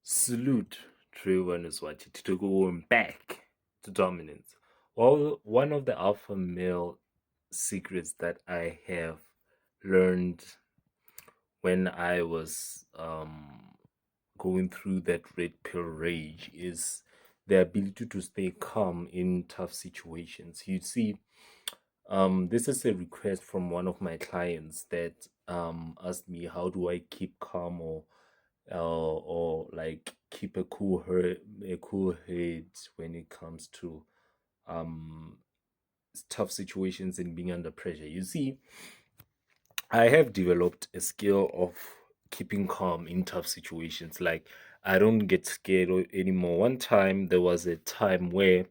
Salute Trayvon Iswachi to going back to dominance. Well, one of the alpha male secrets that I have learned when I was going through that red pill rage is the ability to stay calm in tough situations. You see, this is a request from one of my clients that asked me how do I keep calm or like keep a cool head when it comes to um tough situations and being under pressure. You see, I have developed a skill of keeping calm in tough situations. Like I don't get scared anymore. One time there was a time where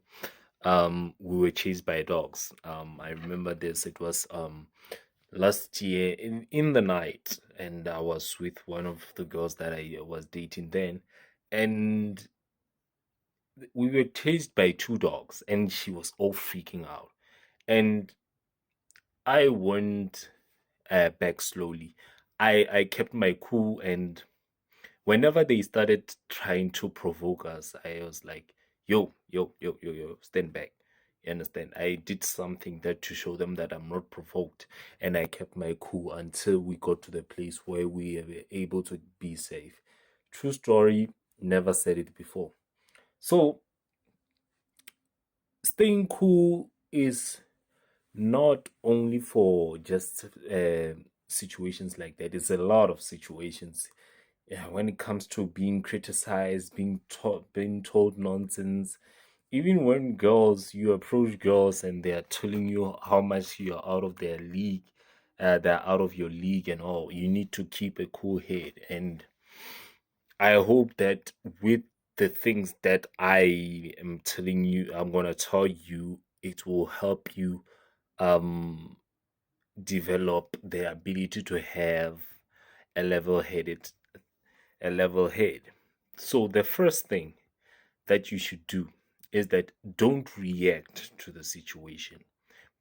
we were chased by dogs. I remember this. It was last year in the night, and I was with one of the girls that I was dating then, and we were chased by two dogs, and she was all freaking out. And I went back slowly. I kept my cool, and whenever they started trying to provoke us, I was like, yo, yo, yo, yo, yo, stand back. You understand? I did something that to show them that I'm not provoked, and I kept my cool until we got to the place where we were able to be safe. True story, never said it before. So, staying cool is not only for just situations like that, it's a lot of situations. Yeah, when it comes to being criticized, being told nonsense, even when girls, you approach girls and they are telling you how much you're out of their league, they're out of your league and all, you need to keep a cool head. And I hope that with the things that I am telling you, I'm gonna tell you, it will help you um develop the ability to have a level-headed a level head. So the first thing that you should do is that don't react to the situation.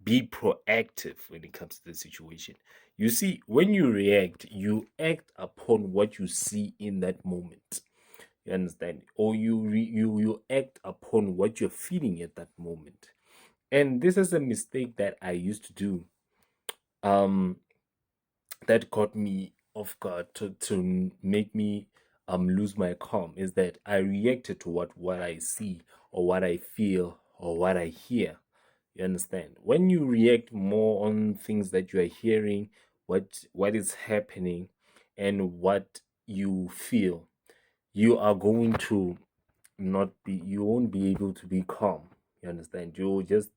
Be proactive when it comes to the situation. You see, when you react, you act upon what you see in that moment. You understand? Or you act upon what you're feeling at that moment. And this is a mistake that I used to do. Um, that caught me off guard to make me lose my calm is that I reacted to what I see or what I feel or what I hear. You understand? When you react more on things that you are hearing, what is happening and what you feel, you are going to not be you won't be able to be calm. You understand? You'll just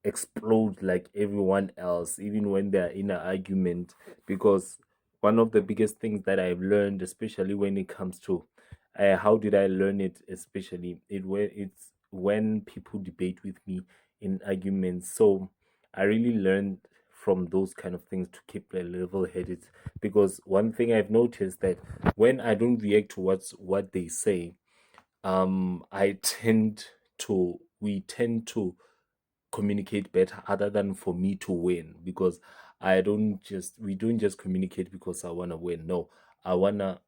explode like everyone else, even when they're in an argument. Because one of the biggest things that I've learned, especially when it comes to how did I learn it, especially it's when people debate with me in arguments. So I really learned from those kind of things to keep a level headed, because one thing I've noticed that when I don't react to what they say, I tend to we tend to communicate better other than for me to win, because we don't just communicate because I want to win. No, I want to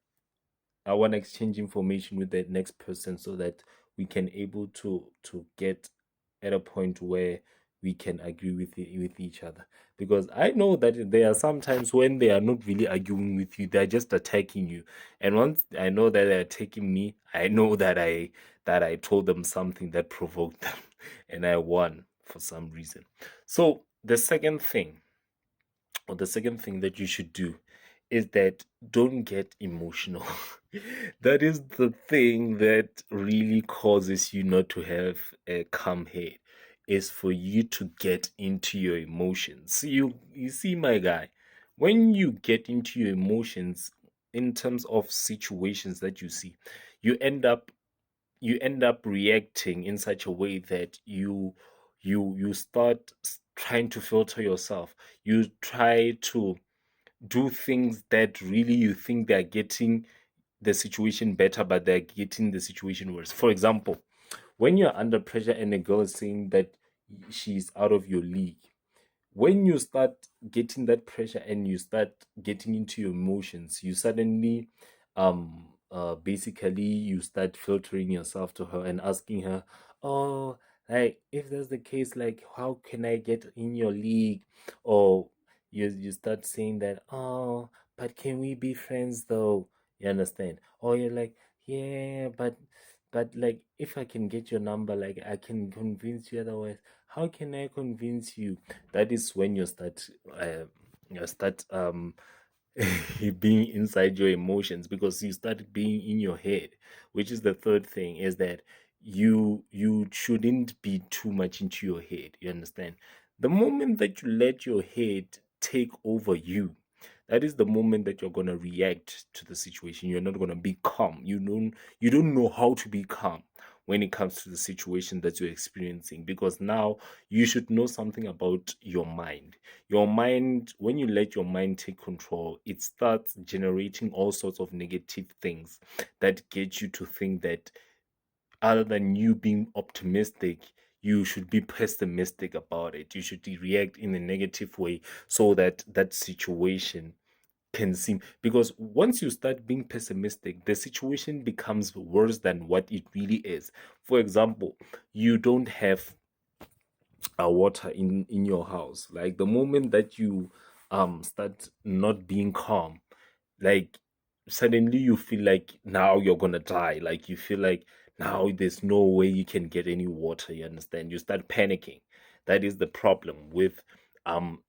I want to exchange information with the next person so that we can able to get at a point where we can agree with each other. Because I know that there are some times when they are not really arguing with you, they're just attacking you. And once I know that they're attacking me, I know that I told them something that provoked them and I won for some reason. So the second thing that you should do is that don't get emotional. That is the thing that really causes you not to have a calm head, is for you to get into your emotions. You see, my guy, when you get into your emotions in terms of situations that you see, you end up you end up reacting in such a way that you start trying to filter yourself. You try to do things that really you think they're getting the situation better, but they're getting the situation worse. For example, when you're under pressure and a girl is saying that she's out of your league, when you start getting that pressure and you start getting into your emotions, you suddenly basically you start filtering yourself to her and asking her, oh, like if that's the case, like how can I get in your league? Or you start saying that, oh, but can we be friends though? You understand? Or you're like, yeah, but like if I can get your number, like I can convince you otherwise. How can I convince you? That is when you start being inside your emotions, because you start being in your head, which is the third thing, is that you shouldn't be too much into your head. You understand? The moment that you let your head take over you, that is the moment that you're going to react to the situation. You're not going to be calm. You don't know how to be calm when it comes to the situation that you're experiencing, because now you should know something about your mind. Your mind, when you let your mind take control, it starts generating all sorts of negative things that get you to think that other than you being optimistic, you should be pessimistic about it. You should react in a negative way so that that situation can seem, because once you start being pessimistic, the situation becomes worse than what it really is. For example, you don't have water in your house. Like the moment that you start not being calm, like suddenly you feel like now you're gonna die. Like you feel like now there's no way you can get any water. You understand? You start panicking. That is the problem with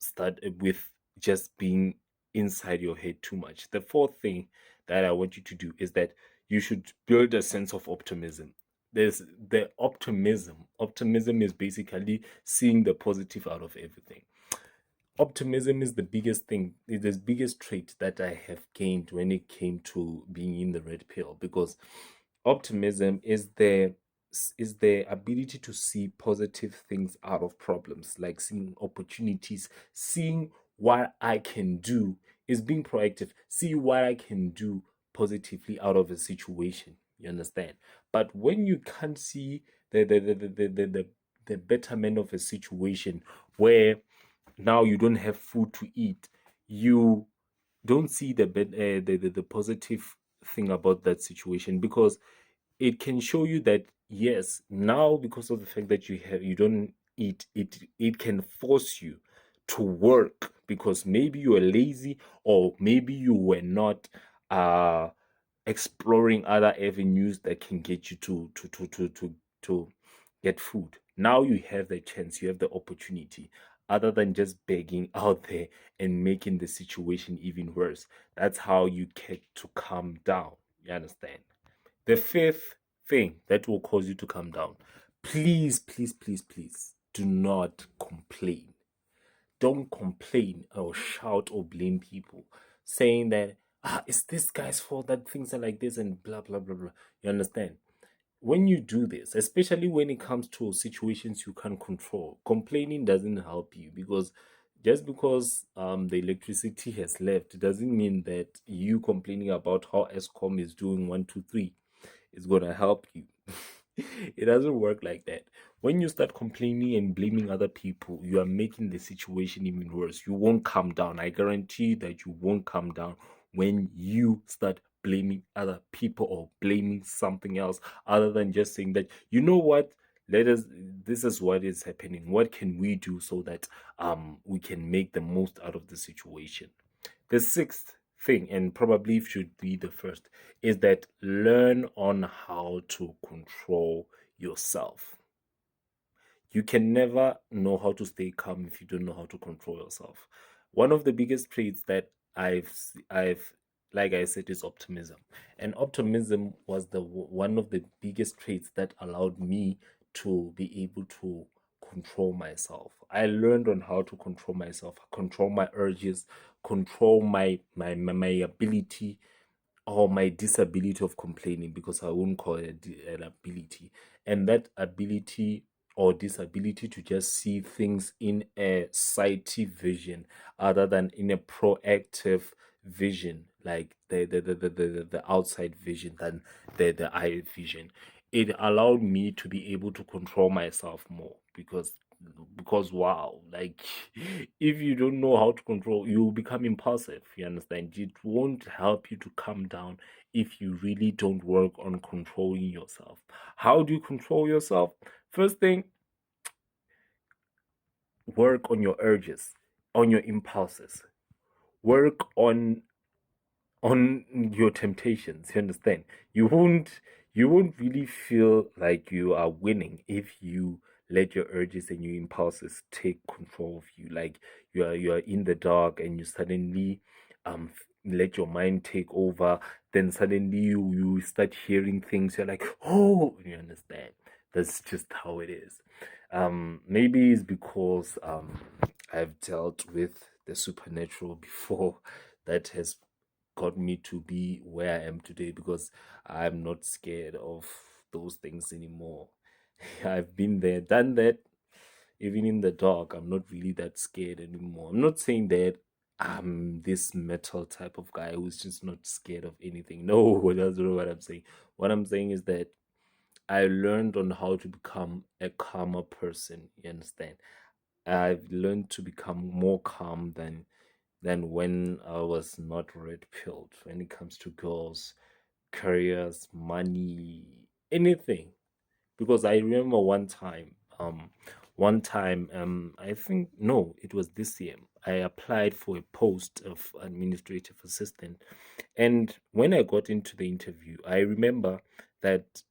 start with just being inside your head too much. The fourth thing that I want you to do is that you should build a sense of optimism. There's the optimism. Optimism is basically seeing the positive out of everything. Optimism is the biggest thing, is the biggest trait that I have gained when it came to being in the red pill, because optimism is the ability to see positive things out of problems, like seeing opportunities, seeing what I can do, is being proactive, see what I can do positively out of a situation. You understand? But when you can't see the betterment of a situation, where now you don't have food to eat, you don't see the positive thing about that situation, because it can show you that yes, now because of the fact that you don't eat, it can force you to work, because maybe you are lazy, or maybe you were not uh exploring other avenues that can get you to get food. Now you have the chance, you have the opportunity, other than just begging out there and making the situation even worse. That's how you get to calm down. You understand? The fifth thing that will cause you to calm down: please, please, please, please do not complain. Don't complain or shout or blame people, saying that, it's this guy's fault that things are like this and blah blah blah blah. You understand? When you do this, especially when it comes to situations you can't control, complaining doesn't help you, because just because the electricity has left, it doesn't mean that you complaining about how ESCOM is doing 1 2 3 is gonna help you. It doesn't work like that. When you start complaining and blaming other people, you are making the situation even worse. You won't calm down. I guarantee that you won't calm down when you start blaming other people or blaming something else, other than just saying that, you know what, let us this is what is happening, what can we do so that we can make the most out of the situation. The sixth thing, and probably should be the first, is that learn on how to control yourself. You can never know how to stay calm if you don't know how to control yourself. One of the biggest traits that I've like I said, is optimism. And optimism was one of the biggest traits that allowed me to be able to control myself. I learned on how to control myself, control my urges, control my ability, or my disability of complaining, because I won't call it an ability. And that ability or disability to just see things in a sighty vision, other than in a proactive vision, like the outside vision than the eye vision. It allowed me to be able to control myself more, because wow, like if you don't know how to control, you become impulsive. You understand? It won't help you to calm down if you really don't work on controlling yourself. How do you control yourself? First thing, work on your urges, on your impulses. Work on your temptations. You understand? You won't really feel like you are winning if you let your urges and your impulses take control of you. Like you are in the dark and you suddenly let your mind take over. Then suddenly you start hearing things. You're like, oh, you understand? That's just how it is. Maybe it's because I've dealt with the supernatural before that has got me to be where I am today, because I'm not scared of those things anymore. I've been there, done that. Even in the dark, I'm not really that scared anymore. I'm not saying that I'm this metal type of guy who's just not scared of anything. No, that's not what I'm saying. What I'm saying is that I learned on how to become a calmer person. You understand? I've learned to become more calm than when I was not red pilled when it comes to girls, careers, money, anything. Because I remember I think no, it was this year. I applied for a post of administrative assistant, and when I got into the interview, I remember that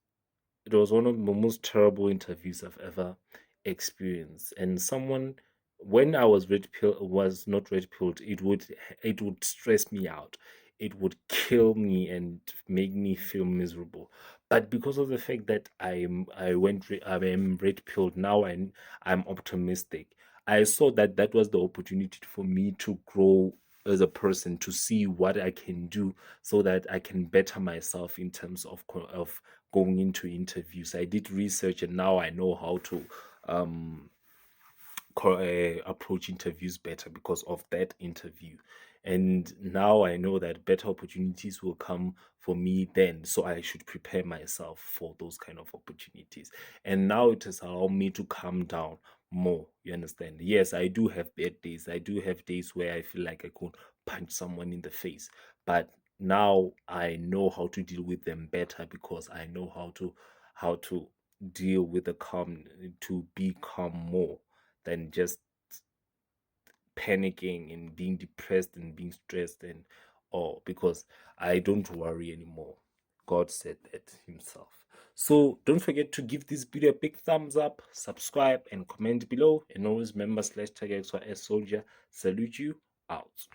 it was one of the most terrible interviews I've ever experienced. And someone, when I was not red pilled, it would stress me out. It would kill me and make me feel miserable. But because of the fact that I am red pilled now, and I'm optimistic. I saw that that was the opportunity for me to grow as a person, to see what I can do so that I can better myself in terms of going into interviews. I did research and now I know how to um, approach interviews better because of that interview. And now I know that better opportunities will come for me then. So I should prepare myself for those kind of opportunities. And now it has allowed me to calm down more. You understand? Yes, I do have bad days. I do have days where I feel like I could punch someone in the face. But now I know how to deal with them better because I know how to deal with the calm, to be calm more than just panicking and being depressed and being stressed and all, because I don't worry anymore. God said that himself. So don't forget to give this video a big thumbs up, subscribe and comment below, and always remember /tag XYS soldier. Salute you, out.